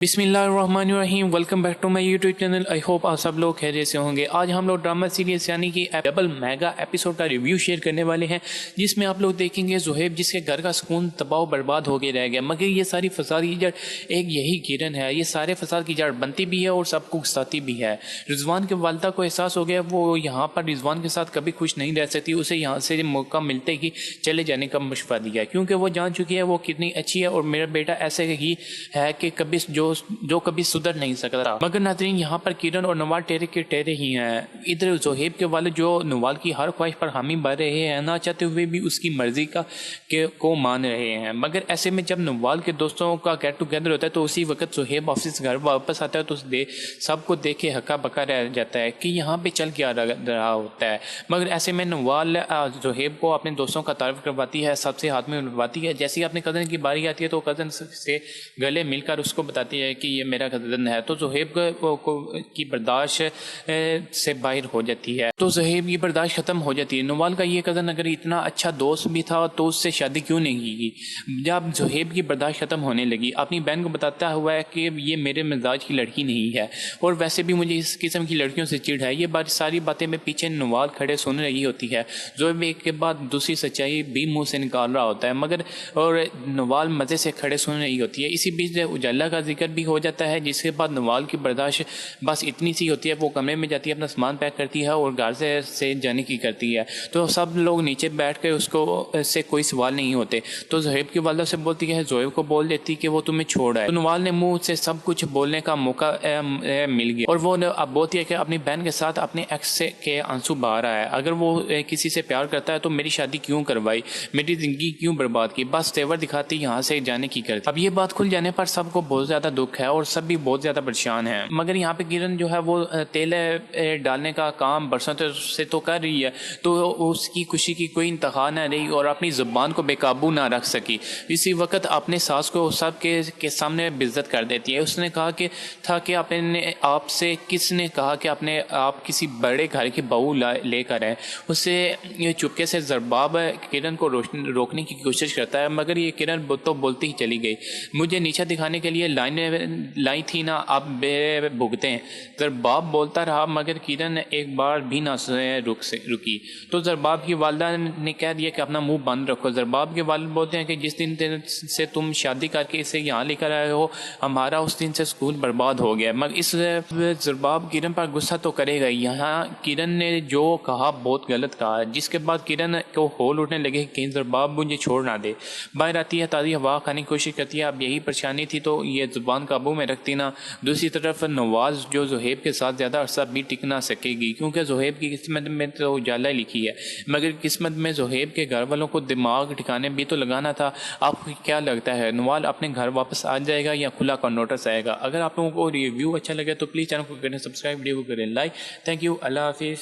बिस्मिल्लाहिर्रहमानिर्रहीम। Welcome back to my YouTube channel. I hope आप सब लोग खैरियत से होंगे। आज हम लोग ड्रामा सीरीज यानी कि डबल मेगा एपिसोड का रिव्यू शेयर करने वाले हैं, जिसमें आप लोग देखेंगे ज़ुहैब जिसके घर का सुकून तबाह बर्बाद हो गया रह गया, मगर ये सारी फसाद की जड़ एक यही किरण है। ये सारे फसाद की जड़ बनती भी है और सबको उकसाती भी है। रिजवान के वालदा को एहसास हो गया वो यहाँ पर रिजवान के साथ कभी खुश नहीं रह सकती। उसे यहाँ से मौका मिलते ही चले जाने का मशवरा दिया, क्योंकि वो जान चुकी है वो कितनी अच्छी है और मेरा बेटा ऐसे ही है कि कभी जो कभी सुधर नहीं सकता। मगर नाज़रीन, यहाँ पर किरण और नवाल टेरे के टेरे ही हैं। इधर ज़ुहैब के वाले जो नवाल की हर ख्वाहिश पर हामी भर रहे हैं, ना चाहते हुए भी उसकी मर्जी को मान रहे हैं। मगर ऐसे में जब नवाल के दोस्तों का गेट टुगेदर होता है तो उसी वक्त ज़ुहैब ऑफिस घर वापस आता है तो सबको देख के हक्का बक्का रह जाता है कि यहाँ पे चल क्या रहा होता है। मगर ऐसे में नवाल ज़ुहैब को अपने दोस्तों का तारीफ करवाती है, सबसे हाथ में मिलवाती है। जैसे ही अपने कज़न की बारी आती है तो कज़न से गले मिलकर उसको बताती है कि ये मेरा कज़न है। तो ज़ुहैब की बर्दाश्त से बाहर हो जाती है, तो ज़ुहैब की बर्दाश्त ख़त्म हो जाती है। नवाल का ये कज़न अगर इतना अच्छा दोस्त भी था तो उससे शादी क्यों नहीं की। जब ज़ुहैब की बर्दाश्त ख़त्म होने लगी, अपनी बहन को बताता हुआ है कि ये मेरे मिजाज की लड़की नहीं है और वैसे भी मुझे इस किस्म की लड़कियों से चिढ़ है। ये सारी बातें में पीछे नवाल खड़े सुन रही होती है। ज़ुहैब एक के बाद दूसरी सच्चाई भी मुँह से निकाल रहा होता है, मगर और नवाल मज़े से खड़े सुन रही होती है। इसी बीच उजाला का जिक्र भी हो जाता है, जिसके बाद नवाल की बर्दाश्त बस इतनी सी होती है। वो कमरे में जाती है, अपना सामान पैक करती है और घर से जाने की करती है। तो सब लोग नीचे बैठ कर उसको से कोई सवाल नहीं होते। तो ज़ुहैब की वालदा से बोलती है, ज़ुहैब को बोल देती कि वो तुम्हें छोड़ आए। तो नवाल ने मुंह से सब कुछ बोलने का मौका मिल गया और वो अब बोलती है कि अपनी बहन के साथ अपने एक्स के आंसू बहा रहा है। अगर वो किसी से प्यार करता है तो मेरी शादी क्यों करवाई, मेरी ज़िंदगी क्यों बर्बाद की, बस तेवर दिखाती यहाँ से जाने की करती। अब ये बात खुल जाने पर सबको बहुत ज़्यादा दुख है और सब भी बहुत ज़्यादा परेशान हैं। मगर यहाँ पे किरण जो है वो तेल डालने का काम बरसों से तो कर रही है, तो उसकी खुशी की कोई इंतहा ना रही और अपनी ज़ुबान को बेकाबू ना रख सकी। इसी वक्त अपने सास को सब के सामने बेइज्जत कर देती है। उसने कहा कि अपने आप से किसने कहा कि अपने आप किसी बड़े घर की बहू लेकर आए। उससे ये चुपके से ज़रबाब किरण को रोकने की कोशिश करता है, मगर ये किरण तो बोलती ही चली गई, मुझे नीचा दिखाने के लिए लाई थी ना, आप भुगते हैं। ज़रबाब बोलता रहा मगर किरण एक बार भी ना रुकी। तो ज़रबाब की वालदा ने कह दिया कि अपना मुंह बंद रखो। ज़रबाब के वालिद बोलते हैं कि जिस दिन से तुम शादी करके इसे यहाँ लेकर आए हो, हमारा उस दिन से स्कूल बर्बाद हो गया। मगर इस ज़रबाब किरण पर गुस्सा तो करेगा। यहाँ किरण ने जो कहा बहुत गलत कहा, जिसके बाद किरण को होल उठने लगे कि ज़रबाब मुझे छोड़ ना दे। बाहर आती है, ताज़ी हवा खाने की कोशिश करती है। अब यही परेशानी थी तो ये ज़ुबान काबू में रखती ना। दूसरी तरफ नवाज जो ज़ुहैब के साथ ज़्यादा अरसा भी टिक ना सकेगी, क्योंकि ज़ुहैब की किस्मत में तो उजाला लिखी है, मगर किस्मत में ज़ुहैब के घर वालों को दिमाग ठिकाने भी तो लगाना था। आपको क्या लगता है, नवाल अपने घर वापस आ जाएगा या खुला का नोटिस आएगा? अगर आप लोगों को रिव्यू अच्छा लगे तो प्लीज़ चैनल को करें सब्सक्राइब, वीडियो को करें लाइक। थैंक यू, अल्लाह हाफिज़।